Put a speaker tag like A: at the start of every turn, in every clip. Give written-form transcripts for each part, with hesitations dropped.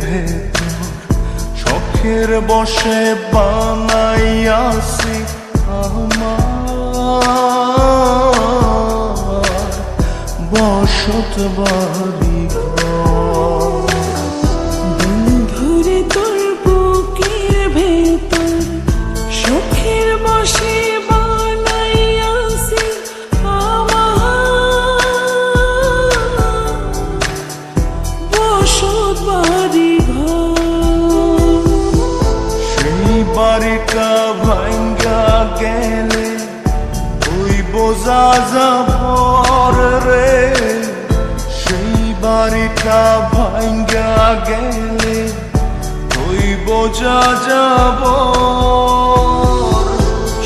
A: ভেতর শখের বসে বানাইয়াছি আমার বসত বাড়ি ঘর।
B: বন্ধুরে তোর বুকের ভেতর শখের বসে বানাইয়াছি আমার বসত বাড়ি ঘর।
A: সেই বাড়িটা ভাঙ্গা গেলে ওই বোঝা যাবর রে, সেই বাড়িটা ভাঙ্গা গেলে ওই বোঝা যাবর।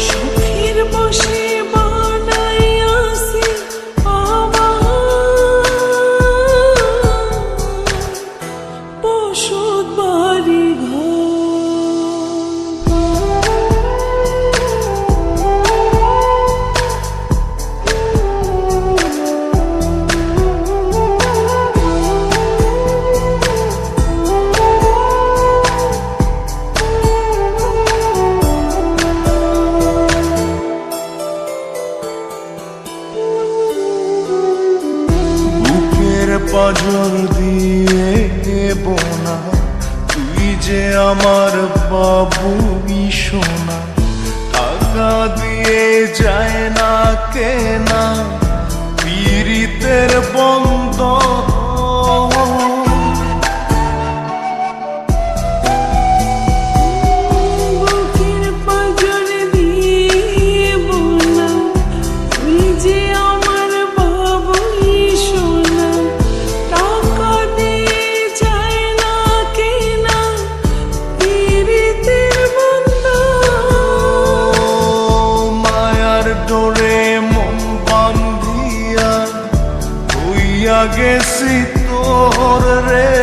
B: শখের বসে বানাইয়াছি আমার বসত বাড়ি ঘর।
A: পাজর দিয়ে বোনা তুই যে আমার বাবুই সোনা, টাকা দিয়ে যায় না কেনা পীড়িতের বন্ধ। গেছি তোর রে,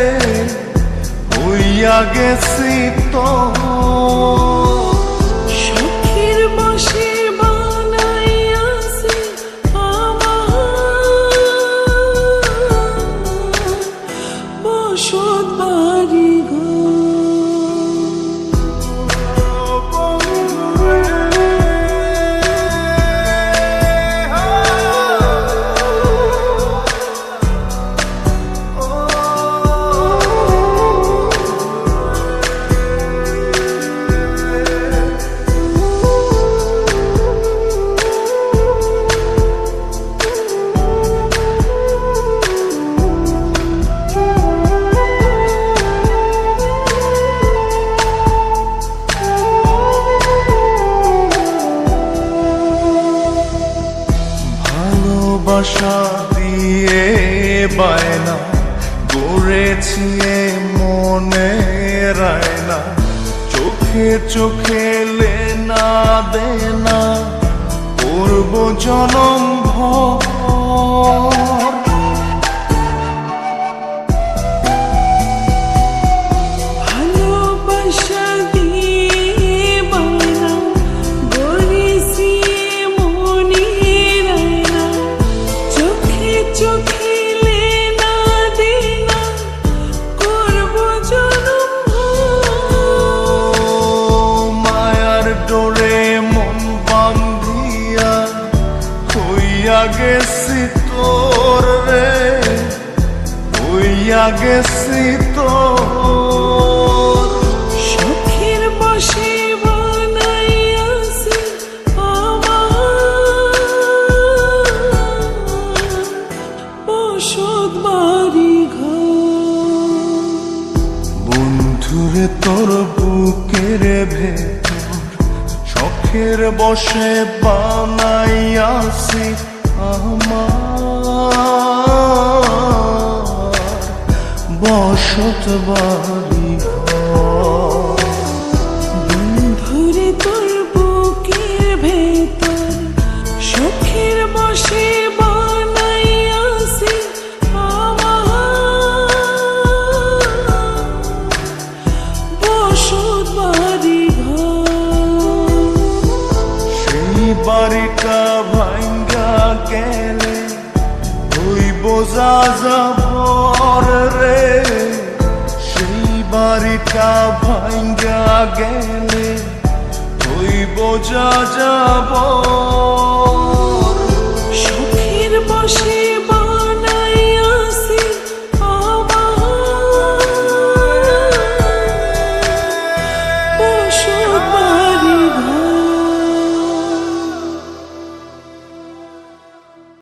A: হইয়া গেছি তোর।
B: শখের বসে বানাইয়াছি আমার বসত বাড়ি ঘর।
A: ভালোবাসা দিয়ে বায়না গড়েছি মনে রায়না, চোখে চোখে লেনা দেনা করব জনম ভর।
B: ভালোবাসা দিয়ে বায়না গড়েছি মনে রায়না, চোখে চোখে লেনা দেনা করব জনম ভর।
A: মায়ার ডোরে মন বান্ধিয়া হইয়া গেছি তোর রে, হইয়া গেছি তোর।
B: শখের বসে বানাইয়াছি আমার বসত বাড়ি ঘর।
A: বন্ধুরে তোর বুকের ভেতর শখের বসে বানাইয়াছি আমার বসত বাড়ি ঘর।
B: বন্ধুরে তোর বুকের ভেতর শখের বসে বানাইয়াছি আমার বসত বাড়ি ঘর।
A: সেই বাড়িটা ভাঙ্গা গেলে ওই বোঝা যাবর রে, সেই বাড়িটা ভাঙ্গা গেলে হইব যা যাব
B: সুখের বসে